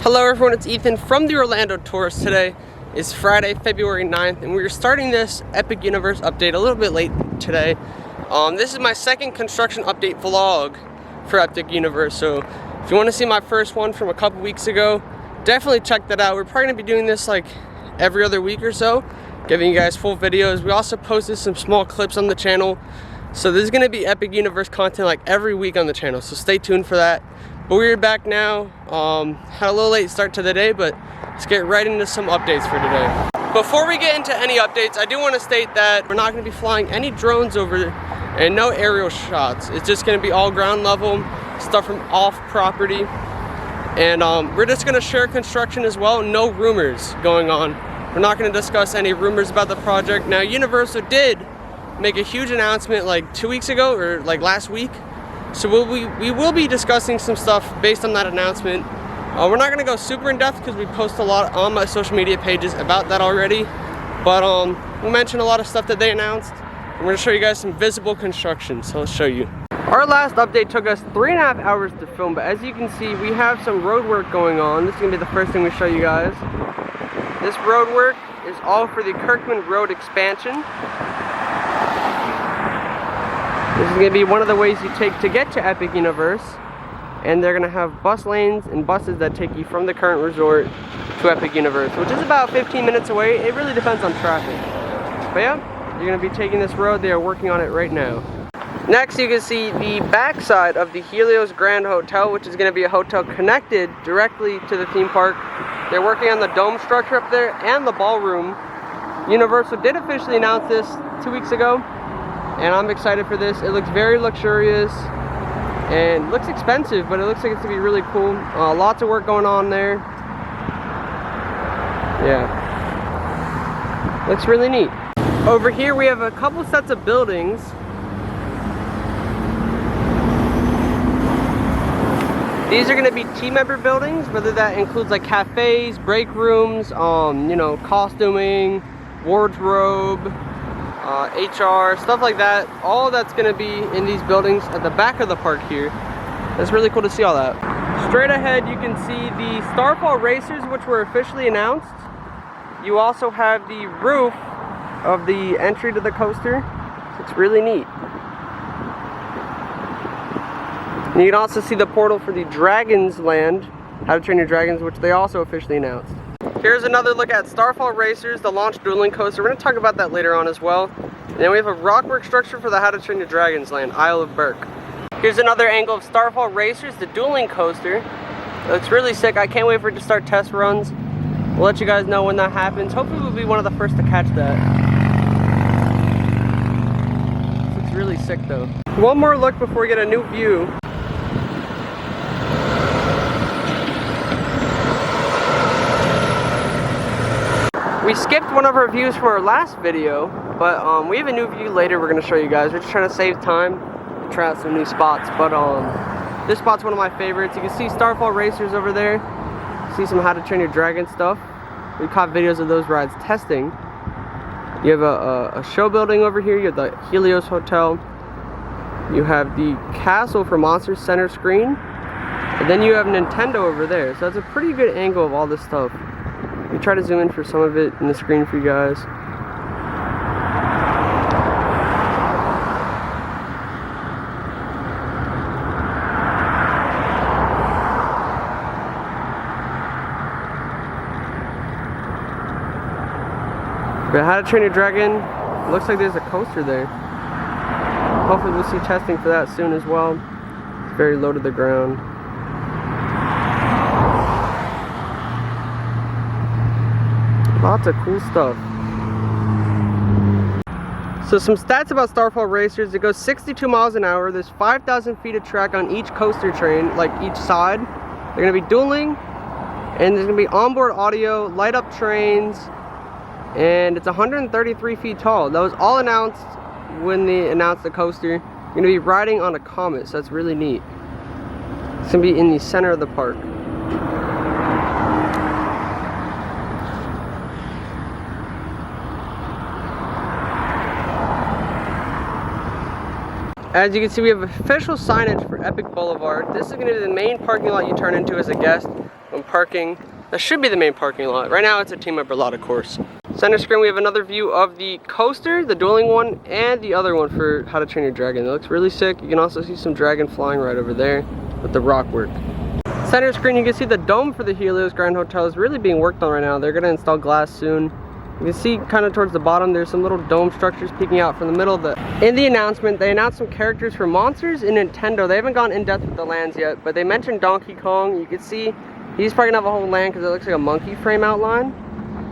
Hello everyone, it's Ethan from the Orlando Tourist. Today is Friday, February 9th, and we're starting this Epic Universe update a little bit late today. This is my second construction update vlog for Epic Universe, so if you want to see my first one from a couple weeks ago, definitely check that out. We're probably going to be doing this like every other week or so, giving you guys full videos. We also posted some small clips on the channel, so this is going to be Epic Universe content like every week on the channel, so stay tuned for that. But we're back now. Had a little late start to the day, but let's get right into some updates for today. Before we get into any updates, I do want to state that we're not going to be flying any drones over and no aerial shots. It's just going to be all ground level, stuff from off property. And we're just going to share construction as well, no rumors going on. We're not going to discuss any rumors about the project. Now, Universal did make a huge announcement like 2 weeks ago, or like last week. So we will be discussing some stuff based on that announcement. We're not going to go super in depth because we post a lot on my social media pages about that already. But we mentioned a lot of stuff that they announced. We're going to show you guys some visible construction, so let's show you. Our last update took us 3.5 hours to film, but as you can see, we have some road work going on. This is going to be the first thing we show you guys. This road work is all for the Kirkman Road expansion. This is going to be one of the ways you take to get to Epic Universe, and they're going to have bus lanes and buses that take you from the current resort to Epic Universe, which is about 15 minutes away. It really depends on traffic. But yeah, you're going to be taking this road. They are working on it right now. Next, you can see the backside of the Helios Grand Hotel, which is going to be a hotel connected directly to the theme park. They're working on the dome structure up there and the ballroom. Universal did officially announce this 2 weeks ago, and I'm excited for this. It looks very luxurious and looks expensive, but it looks like it's gonna be really cool. Lots of work going on there. Yeah, looks really neat. Over here we have a couple sets of buildings. These are gonna be team member buildings, whether that includes like cafes, break rooms, you know, costuming, wardrobe, HR, stuff like that. All that's going to be in these buildings at the back of the park here. It's really cool to see all that. Straight ahead you can see the Starfall Racers, which were officially announced. You also have the roof of the entry to the coaster. It's really neat. And you can also see the portal for the Dragon's Land, How to Train Your Dragons, which they also officially announced. Here's another look at Starfall Racers, the launch dueling coaster. We're going to talk about that later on as well. And then we have a rockwork structure for the How to Train Your Dragons Land, Isle of Berk. Here's another angle of Starfall Racers, the dueling coaster. It looks really sick. I can't wait for it to start test runs. We'll let you guys know when that happens. Hopefully we'll be one of the first to catch that. This looks really sick though. One more look before we get a new view. We skipped one of our views from our last video, but we have a new view later we're going to show you guys. We're just trying to save time to try out some new spots, but this spot's one of my favorites. You can see Starfall Racers over there. See some How to Train Your Dragon stuff. We caught videos of those rides testing. You have a show building over here. You have the Helios Hotel. You have the castle for Monsters center screen. And then you have Nintendo over there. So that's a pretty good angle of all this stuff. We try to zoom in for some of it in the screen for you guys. But How to Train Your Dragon, looks like there's a coaster there. Hopefully we'll see testing for that soon as well. It's very low to the ground. Lots of cool stuff. So some stats about Starfall Racers. It goes 62 miles an hour. There's 5,000 feet of track on each coaster train, like each side. They're going to be dueling, and there's going to be onboard audio, light up trains, and it's 133 feet tall. That was all announced when they announced the coaster. You're going to be riding on a comet, so that's really neat. It's going to be in the center of the park. As you can see, we have official signage for Epic Boulevard. This is going to be the main parking lot you turn into as a guest. when parking. That should be the main parking lot. Right now it's a team member lot, of course. Center screen, we have another view of the coaster, the dueling one, and the other one for How to Train Your Dragon. It looks really sick. You can also see some dragon flying right over there with the rock work. Center screen, you can see the dome for the Helios Grand Hotel is really being worked on right now. They're gonna install glass soon. You can see kind of towards the bottom, there's some little dome structures peeking out from the middle of the... In the announcement, they announced some characters for Monsters and Nintendo. They haven't gone in depth with the lands yet, but they mentioned Donkey Kong. You can see he's probably gonna have a whole land because it looks like a monkey frame outline.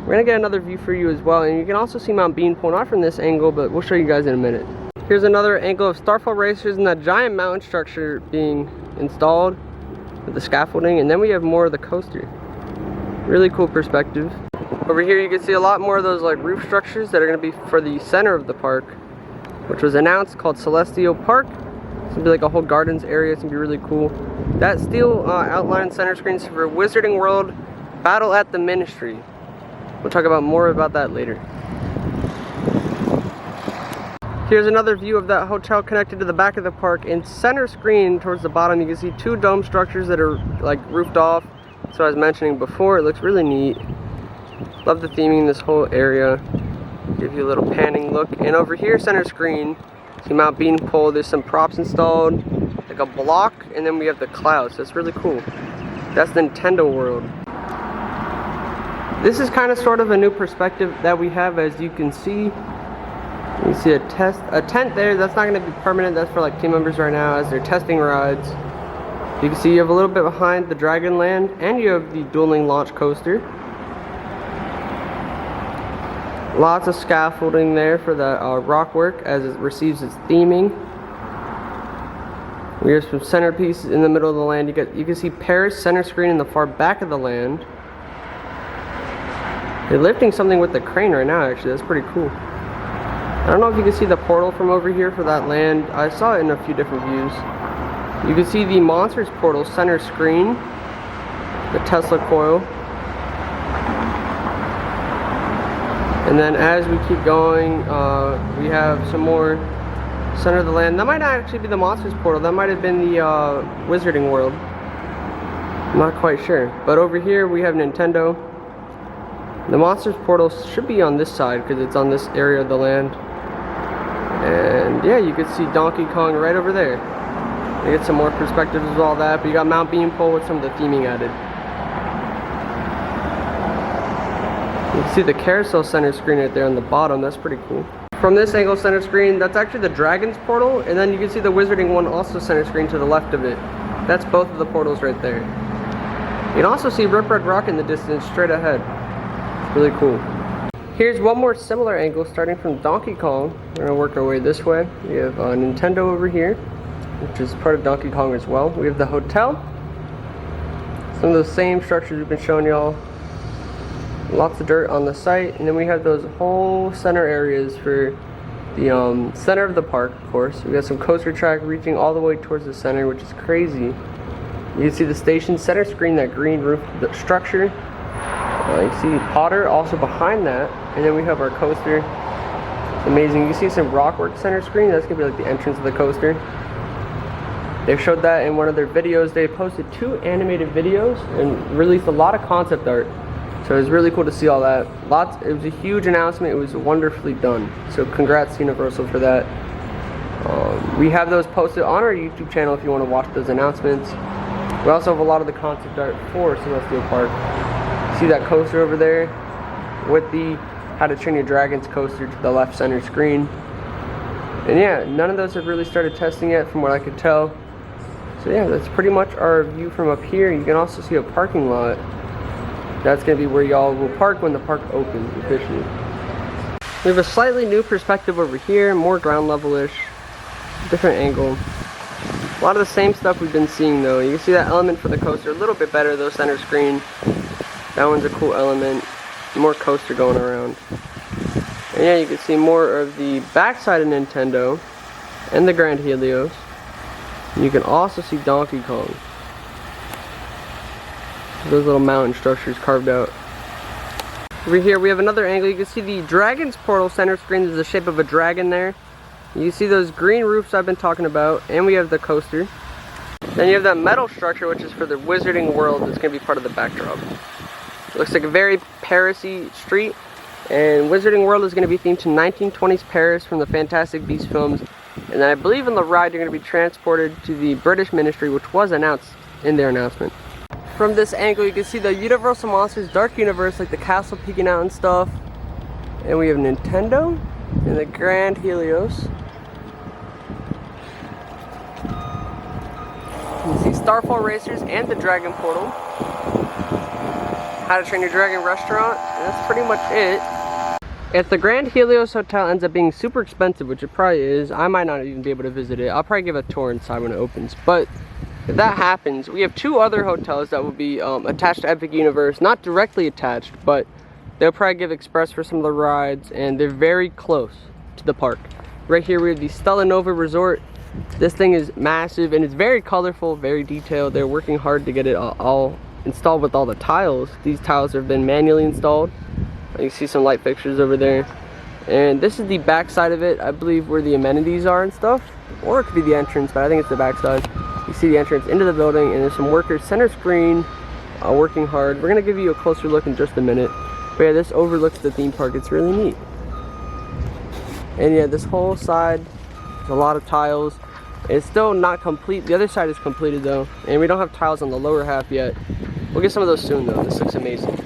We're gonna get another view for you as well, and you can also see Mount Beanpole, not from this angle, but we'll show you guys in a minute. Here's another angle of Starfall Racers and that giant mountain structure being installed with the scaffolding, and then we have more of the coaster. Really cool perspective. Over here you can see a lot more of those like roof structures that are gonna be for the center of the park, which was announced, called Celestial Park. It's gonna be like a whole gardens area. It's gonna be really cool. That steel outline center screens for Wizarding World Battle at the Ministry. We'll talk about more about that later. Here's another view of that hotel connected to the back of the park. In center screen towards the bottom, you can see two dome structures that are like roofed off. So I was mentioning before, it looks really neat. Love the theming in this whole area. Give you a little panning look. And over here, center screen, see Mount Beanpole. There's some props installed, like a block, and then we have the clouds. That's really cool. That's Nintendo World. This is kind of sort of a new perspective that we have, as you can see. You see a tent there. That's not going to be permanent. That's for like team members right now as they're testing rides. You can see you have a little bit behind the Dragonland, and you have the dueling launch coaster. Lots of scaffolding there for the rock work as it receives its theming. We have some centerpieces in the middle of the land. You can see Paris center screen in the far back of the land. They're lifting something with the crane right now, actually. That's pretty cool. I don't know if you can see the portal from over here for that land. I saw it in a few different views. You can see the Monsters portal center screen, the Tesla coil. And then as we keep going, we have some more center of the land. That might not actually be the Monsters portal. That might have been the Wizarding World. I'm not quite sure. But over here we have Nintendo. The Monsters portal should be on this side because it's on this area of the land. And yeah, you can see Donkey Kong right over there. You get some more perspectives of all that, but you got Mount Beanpole with some of the theming added. You can see the carousel center screen right there on the bottom. That's pretty cool. From this angle center screen, that's actually the Dragon's portal, and then you can see the Wizarding one also center screen to the left of it. That's both of the portals right there. You can also see Rip Red Rock in the distance straight ahead. Really cool. Here's one more similar angle starting from Donkey Kong. We're gonna work our way this way. We have Nintendo over here, which is part of Donkey Kong as well. We have the hotel. Some of those same structures we've been showing y'all. Lots of dirt on the site, and then we have those whole center areas for the center of the park, of course. We got some coaster track reaching all the way towards the center, which is crazy. You can see the station center screen, that green roof structure. You see Potter also behind that, and then we have our coaster. It's amazing. You can see some rockwork center screen. That's gonna be like the entrance of the coaster. They showed that in one of their videos. They posted 2 animated videos and released a lot of concept art. So it was really cool to see all that. It was a huge announcement. It was wonderfully done. So congrats Universal for that. We have those posted on our YouTube channel if you want to watch those announcements. We also have a lot of the concept art for Celestial Park. See that coaster over there with the How to Train Your Dragons coaster to the left center screen. And yeah, none of those have really started testing yet from what I could tell. So yeah, that's pretty much our view from up here. You can also see a parking lot. That's going to be where y'all will park when the park opens officially. We have a slightly new perspective over here, more ground level-ish, different angle. A lot of the same stuff we've been seeing though. You can see that element for the coaster a little bit better though, center screen. That one's a cool element. More coaster going around. And yeah, you can see more of the backside of Nintendo and the Grand Helios. And you can also see Donkey Kong. Those little mountain structures carved out. Over here we have another angle. You can see the Dragon's portal center screen. There's the shape of a dragon there. You see those green roofs I've been talking about, and we have the coaster. Then you have that metal structure, which is for the Wizarding World. That's going to be part of the backdrop. It looks like a very Paris-y street. And Wizarding World is going to be themed to 1920s Paris from the Fantastic Beasts films. And then I believe in the ride you're going to be transported to the British Ministry, which was announced in their announcement. From this angle you can see the Universal Monsters Dark Universe, like the castle peeking out and stuff. And we have Nintendo and the Grand Helios. You can see Starfall Racers and the Dragon Portal. How to Train Your Dragon restaurant, and that's pretty much it. If the Grand Helios Hotel ends up being super expensive, which it probably is, I might not even be able to visit it. I'll probably give a tour inside when it opens. But if that happens, we have 2 other hotels that will be attached to Epic Universe. Not directly attached, but they'll probably give express for some of the rides, and they're very close to the park. Right here we have the Stella Nova Resort. This thing is massive, and it's very colorful, very detailed. They're working hard to get it all installed with all the tiles. These tiles have been manually installed. You see some light fixtures over there. And this is the back side of it, I believe, where the amenities are and stuff. Or it could be the entrance, but I think it's the back side. You see the entrance into the building, and there's some workers center screen working hard. We're going to give you a closer look in just a minute. But yeah, this overlooks the theme park. It's really neat. And yeah, this whole side, there's a lot of tiles. It's still not complete. The other side is completed though. And we don't have tiles on the lower half yet. We'll get some of those soon though. This looks amazing.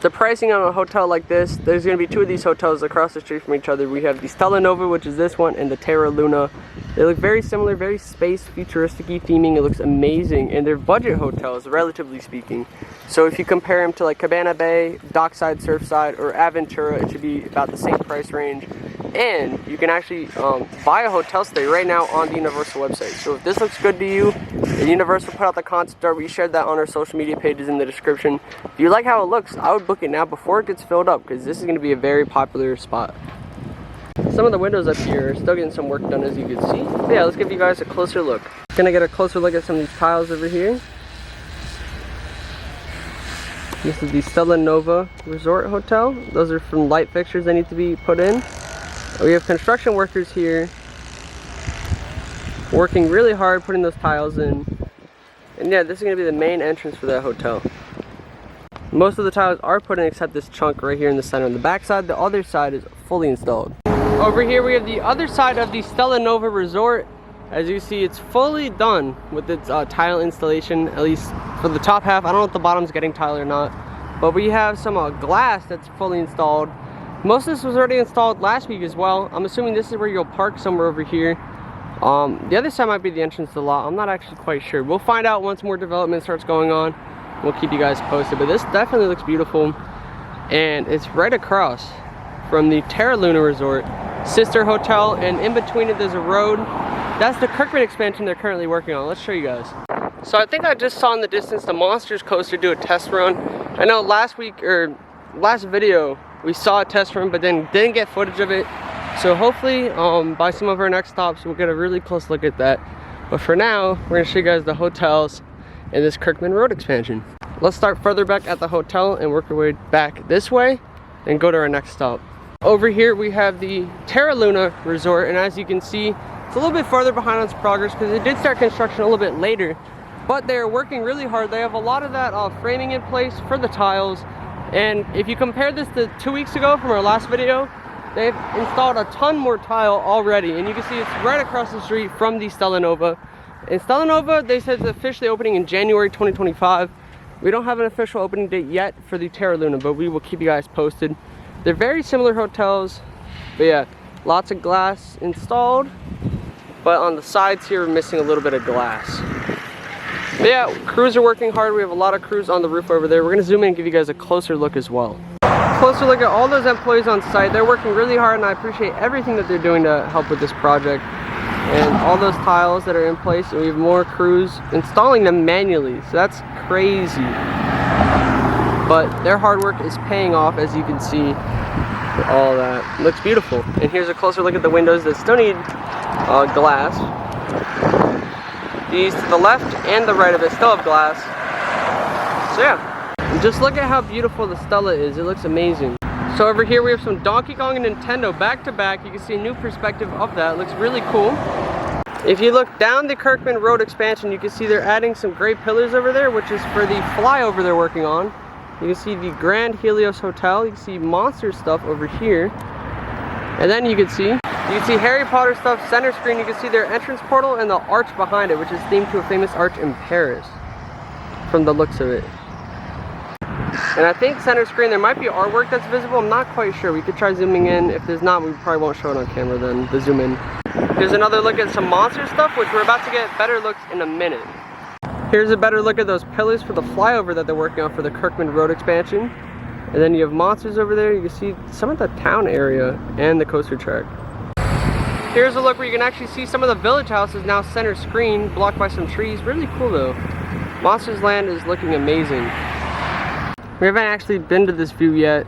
The pricing on a hotel like this, there's going to be 2 of these hotels across the street from each other. We have the Stella Nova, which is this one, and the Terra Luna. They look very similar, very space futuristic-y theming. It looks amazing, and they're budget hotels, relatively speaking. So if you compare them to like Cabana Bay, Dockside, Surfside, or Aventura, it should be about the same price range. And you can actually buy a hotel stay right now on the Universal website. So if this looks good to you, the Universal put out the concept art. We shared that on our social media pages in the description. If you like how it looks, I would book it now before it gets filled up, because this is going to be a very popular spot. Some of the windows up here are still getting some work done, as you can see. But yeah, let's give you guys a closer look. Gonna get a closer look at some of these tiles over here. This is the Stella Nova Resort Hotel. Those are from light fixtures that need to be put in. We have construction workers here working really hard putting those tiles in. And yeah, this is going to be the main entrance for that hotel. Most of the tiles are put in except this chunk right here in the center. On the back side, the other side is fully installed. Over here we have the other side of the Stella Nova Resort. As you see, it's fully done with its tile installation, at least for the top half. I don't know if the bottom's getting tile or not. But we have some glass that's fully installed. Most of this was already installed last week as well. I'm assuming this is where you'll park somewhere over here. The other side might be the entrance to the lot. I'm not actually quite sure. We'll find out once more development starts going on. We'll keep you guys posted. But this definitely looks beautiful. And it's right across from the Terra Luna Resort, sister hotel. And in between it, there's a road. That's the Kirkman expansion they're currently working on. Let's show you guys. So I think I just saw in the distance the Monsters Coaster do a test run. I know last video, we saw a test run, but then didn't get footage of it. So hopefully, by some of our next stops, we'll get a really close look at that. But for now, we're gonna show you guys the hotels and this Kirkman Road expansion. Let's start further back at the hotel and work our way back this way and go to our next stop. Over here, we have the Terra Luna Resort, and as you can see, it's a little bit farther behind on its progress because it did start construction a little bit later. But they're working really hard. They have a lot of that framing in place for the tiles. And if you compare this to 2 weeks ago from our last video, they've installed a ton more tile already. And you can see it's right across the street from the Stella Nova. And Stella Nova, they said it's officially opening in January 2025. We don't have an official opening date yet for the Terra Luna, but we will keep you guys posted. They're very similar hotels. But yeah, lots of glass installed. But on the sides here, we're missing a little bit of glass. But yeah, crews are working hard. We have a lot of crews on the roof over there. We're gonna zoom in and give you guys a closer look as well. Closer look at all those employees on site. They're working really hard, and I appreciate everything that they're doing to help with this project. And all those tiles that are in place, and we have more crews installing them manually. So that's crazy. But their hard work is paying off, as you can see. All that looks beautiful. And here's a closer look at the windows that still need glass. These to the left and the right of it still have glass. So yeah, just look at how beautiful the Stella is. It looks amazing. So over here we have some Donkey Kong and Nintendo back to back. You can see a new perspective of that. It looks really cool. If you look down the Kirkman Road expansion, you can see they're adding some great pillars over there, which is for the flyover they're working on. You can see the Grand Helios Hotel. You can see monster stuff over here. And then you can see Harry Potter stuff, center screen. You can see their entrance portal and the arch behind it, which is themed to a famous arch in Paris, from the looks of it. And I think center screen, there might be artwork that's visible. I'm not quite sure. We could try zooming in. If there's not, we probably won't show it on camera then, the zoom in. Here's another look at some monster stuff, which we're about to get better looks in a minute. Here's a better look at those pillars for the flyover that they're working on for the Kirkman Road expansion. And then you have monsters over there. You can see some of the town area and the coaster track. Here's a look where you can actually see some of the village houses now center screen, blocked by some trees. Really cool though. Monsters Land is looking amazing. We haven't actually been to this view yet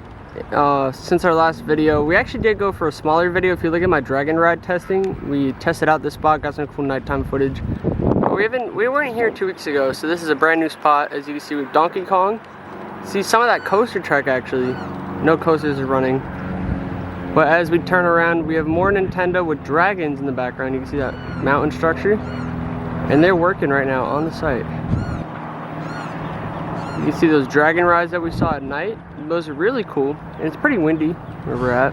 since our last video. We actually did go for a smaller video. If you look at my Dragon Ride testing, we tested out this spot, got some cool nighttime footage. But we weren't here 2 weeks ago, so this is a brand new spot. As you can see with Donkey Kong. See some of that coaster track actually. No coasters are running. But as we turn around, we have more Nintendo with dragons in the background. You can see that mountain structure. And they're working right now on the site. You can see those dragon rides that we saw at night. Those are really cool. And it's pretty windy where we're at.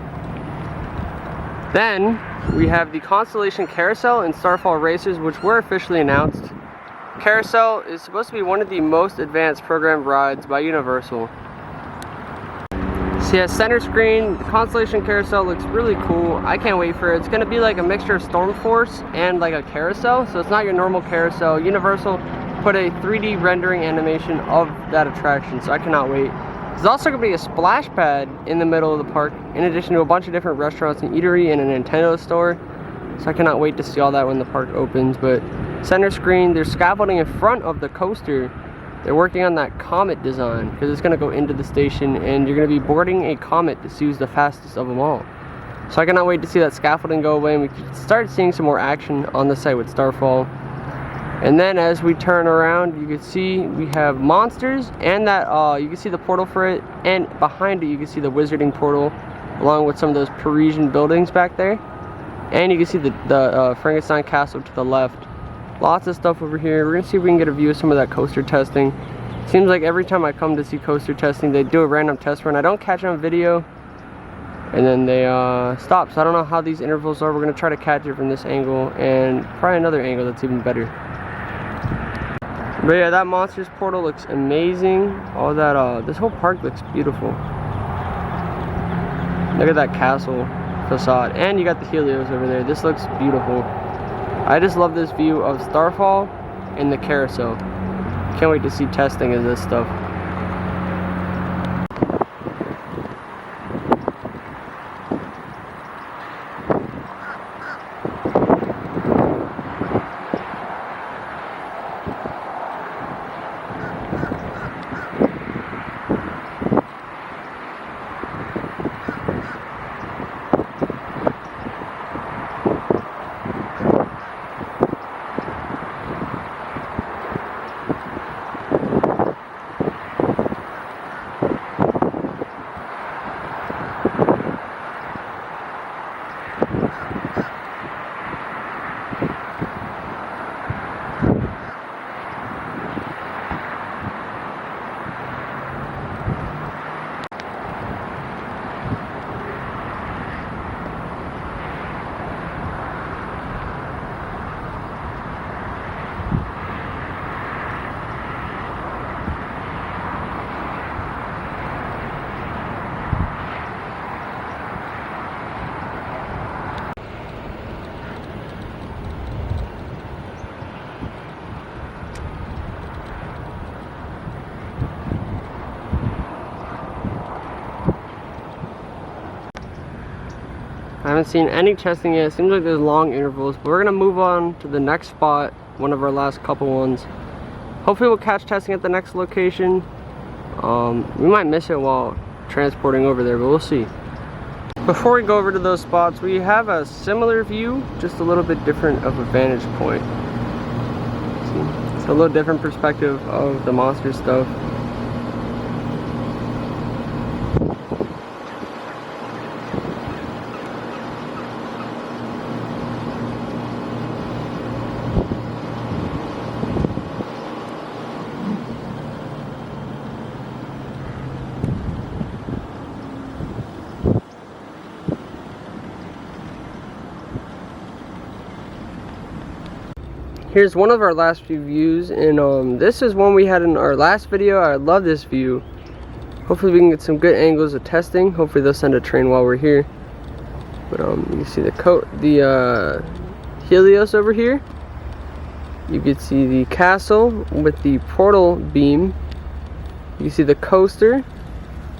Then we have the Constellation Carousel and Starfall Racers, which were officially announced. Carousel is supposed to be one of the most advanced programmed rides by Universal. So yeah, center screen, the Constellation Carousel looks really cool. I can't wait for it. It's going to be like a mixture of Storm Force and like a carousel. So it's not your normal carousel. Universal put a 3D rendering animation of that attraction, so I cannot wait. There's also going to be a splash pad in the middle of the park, in addition to a bunch of different restaurants and eatery and a Nintendo store. So I cannot wait to see all that when the park opens. But center screen, there's scaffolding in front of the coaster. They're working on that comet design because it's going to go into the station and you're going to be boarding a comet to see who's the fastest of them all. So I cannot wait to see that scaffolding go away and we can start seeing some more action on the site with Starfall. And then as we turn around, you can see we have monsters and that you can see the portal for it, and behind it you can see the wizarding portal along with some of those Parisian buildings back there. And you can see the Frankenstein castle to the left. Lots of stuff over here. We're gonna see if we can get a view of some of that coaster testing. Seems like every time I come to see coaster testing, they do a random test run. I don't catch it on video, and then they stop. So I don't know how these intervals are. We're gonna try to catch it from this angle and probably another angle that's even better. But yeah, that Monsters portal looks amazing. All that, this whole park looks beautiful. Look at that castle facade, and you got the Helios over there. This looks beautiful. I just love this view of Starfall and the carousel. Can't wait to see testing of this stuff. I haven't seen any testing yet. It seems like there's long intervals, but we're gonna move on to the next spot, one of our last couple ones. Hopefully we'll catch testing at the next location. We might miss it while transporting over there, but we'll see. Before we go over to those spots, we have a similar view, just a little bit different of a vantage point. See? It's a little different perspective of the monster stuff. Here's one of our last few views, and this is one we had in our last video. I love this view. Hopefully we can get some good angles of testing. Hopefully they'll send a train while we're here. But you can see the Helios over here. You can see the castle with the portal beam. You can see the coaster,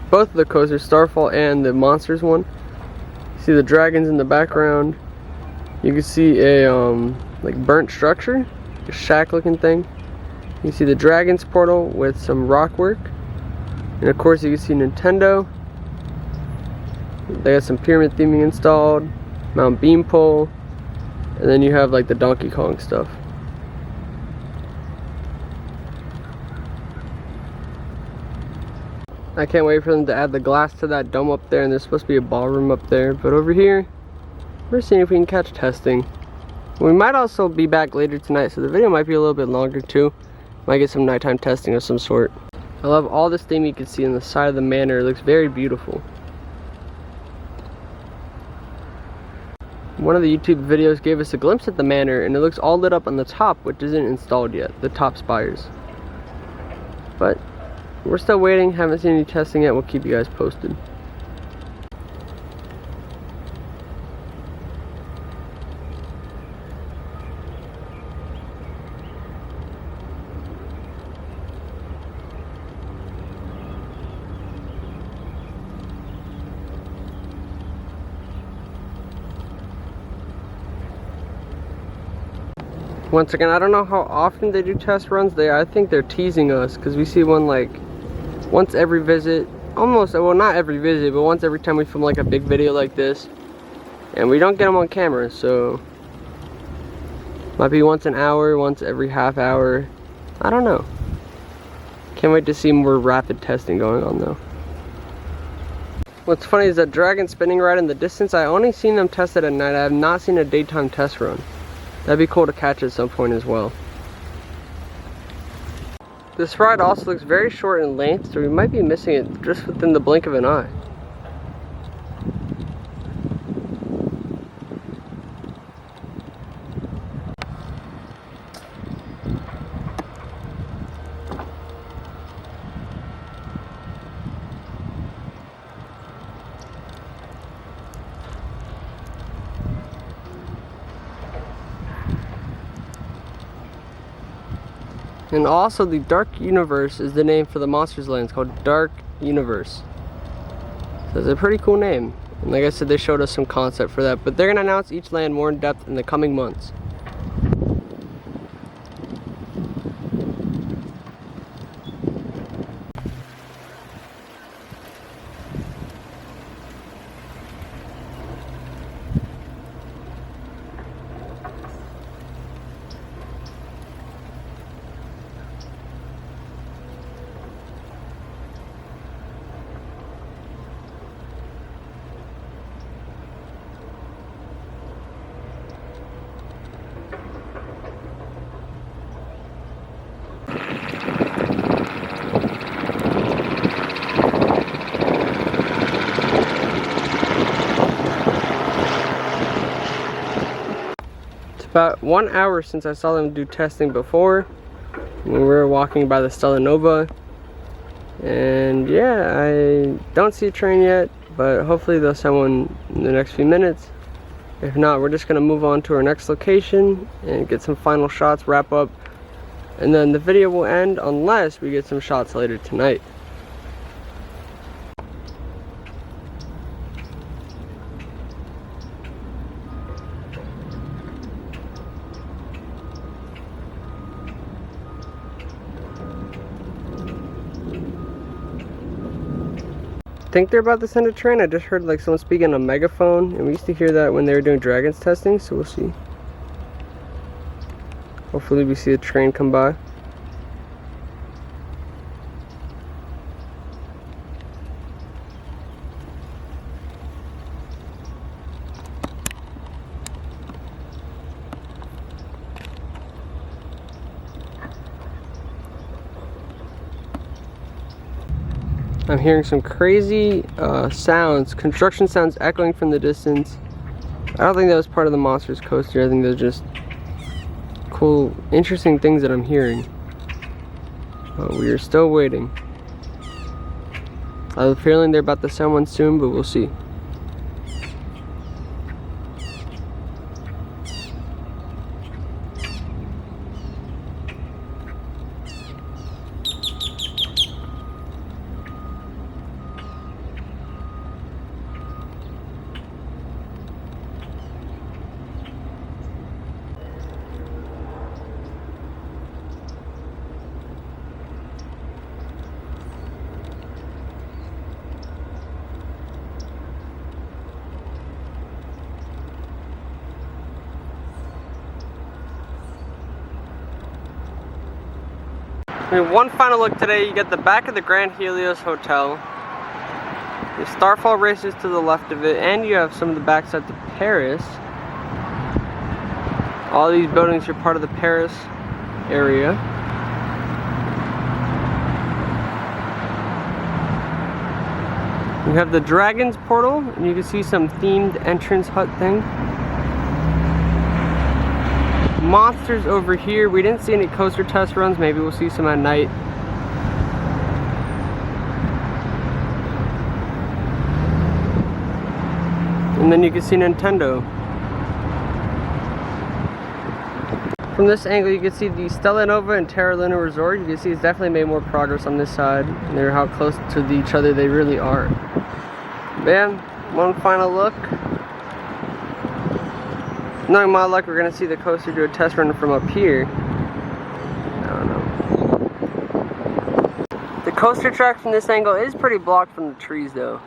both of the coasters, Starfall and the Monsters one. You see the dragons in the background. You can see a like burnt structure, a shack looking thing. You can see the Dragon's portal with some rock work. And of course you can see Nintendo. They got some pyramid theming installed, Mount Beanpole, and then you have like the Donkey Kong stuff. I can't wait for them to add the glass to that dome up there, and there's supposed to be a ballroom up there. But over here, we're seeing if we can catch testing. We might also be back later tonight, so the video might be a little bit longer too. Might get some nighttime testing of some sort. I love all this theme you can see on the side of the manor. It looks very beautiful. One of the YouTube videos gave us a glimpse at the manor, and it looks all lit up on the top, which isn't installed yet, the top spires. But we're still waiting, haven't seen any testing yet. We'll keep you guys posted. Once again, I don't know how often they do test runs. I think they're teasing us, because we see one like once every visit, almost, well, not every visit, but once every time we film like a big video like this, and we don't get them on camera, so might be once an hour, once every half hour. I don't know. Can't wait to see more rapid testing going on though. What's funny is that Dragon spinning ride in the distance, I only seen them test it at night. I have not seen a daytime test run. That'd be cool to catch at some point as well. This ride also looks very short in length, so we might be missing it just within the blink of an eye. And also, the Dark Universe is the name for the Monsters Land. It's called Dark Universe. So it's a pretty cool name. And like I said, they showed us some concept for that. But they're going to announce each land more in depth in the coming months. About 1 hour since I saw them do testing before, when we were walking by the Stella Nova. And yeah, I don't see a train yet, but hopefully they'll send one in the next few minutes. If not, we're just going to move on to our next location and get some final shots, wrap up, and then the video will end unless we get some shots later tonight. I think they're about to send a train. I just heard like someone speaking on a megaphone, and we used to hear that when they were doing Dragons testing, so we'll see. Hopefully we see a train come by. I'm hearing some crazy sounds, construction sounds echoing from the distance. I don't think that was part of the Monsters coaster. I think those just cool, interesting things that I'm hearing. We are still waiting. I have a feeling they're about to send one soon, but we'll see. One final look today, you get the back of the Grand Helios Hotel. The Starfall races to the left of it, and you have some of the backside to Paris. All these buildings are part of the Paris area. You have the Dragon's Portal, and you can see some themed entrance hut thing. Monsters over here. We didn't see any coaster test runs. Maybe we'll see some at night. And then you can see Nintendo. From this angle, you can see the Stella Nova and Terra Luna Resort. You can see it's definitely made more progress on this side. And they're how close to each other they really are. Bam, one final look. Knowing my luck, we're gonna see the coaster do a test run from up here. I don't know. The coaster track from this angle is pretty blocked from the trees though.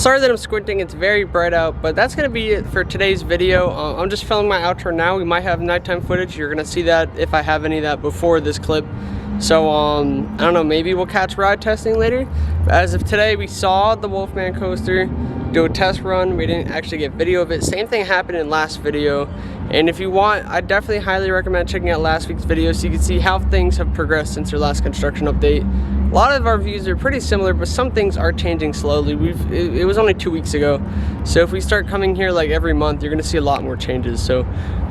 Sorry that I'm squinting, it's very bright out, but that's gonna be it for today's video. I'm just filming my outro now. We might have nighttime footage. You're gonna see that if I have any of that before this clip. So I don't know, maybe we'll catch ride testing later. But as of today, we saw the Wolfman coaster, do a test run. We didn't actually get video of it. Same thing happened in last video. And if you want, I definitely highly recommend checking out last week's video so you can see how things have progressed since our last construction update. A lot of our views are pretty similar, but some things are changing slowly. It was only 2 weeks ago. So if we start coming here like every month, you're gonna see a lot more changes. So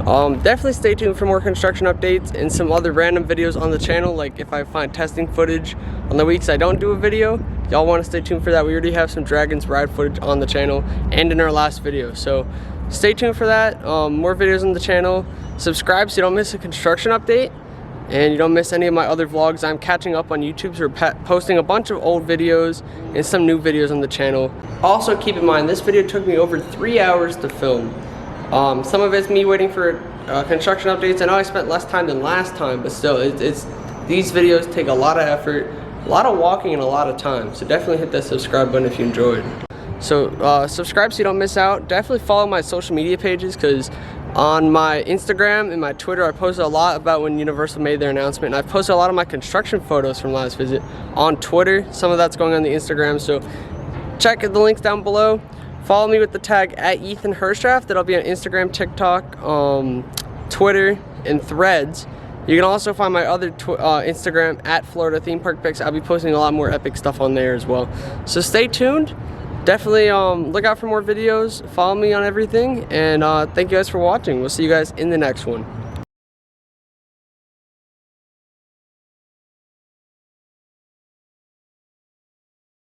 definitely stay tuned for more construction updates and some other random videos on the channel. Like if I find testing footage on the weeks I don't do a video, y'all wanna stay tuned for that. We already have some Dragons ride footage on the channel and in our last video. So stay tuned for that. More videos on the channel. Subscribe so you don't miss a construction update and you don't miss any of my other vlogs. I'm catching up on YouTube, so we're posting a bunch of old videos and some new videos on the channel. Also keep in mind, this video took me over 3 hours to film. Some of it's me waiting for construction updates. I know I spent less time than last time, but still, these videos take a lot of effort, a lot of walking, and a lot of time. So definitely hit that subscribe button if you enjoyed. So subscribe so you don't miss out. Definitely follow my social media pages, because on my Instagram and my Twitter I posted a lot about when Universal made their announcement, and I posted a lot of my construction photos from last visit on Twitter. Some of that's going on the Instagram, so check the links down below. Follow me with the tag @EthanHerstraff. That'll be on Instagram, TikTok, Twitter, and Threads. You can also find my other Instagram @Florida Theme Park Pics. I'll be posting a lot more epic stuff on there as well. So stay tuned. Definitely look out for more videos. Follow me on everything. And thank you guys for watching. We'll see you guys in the next one.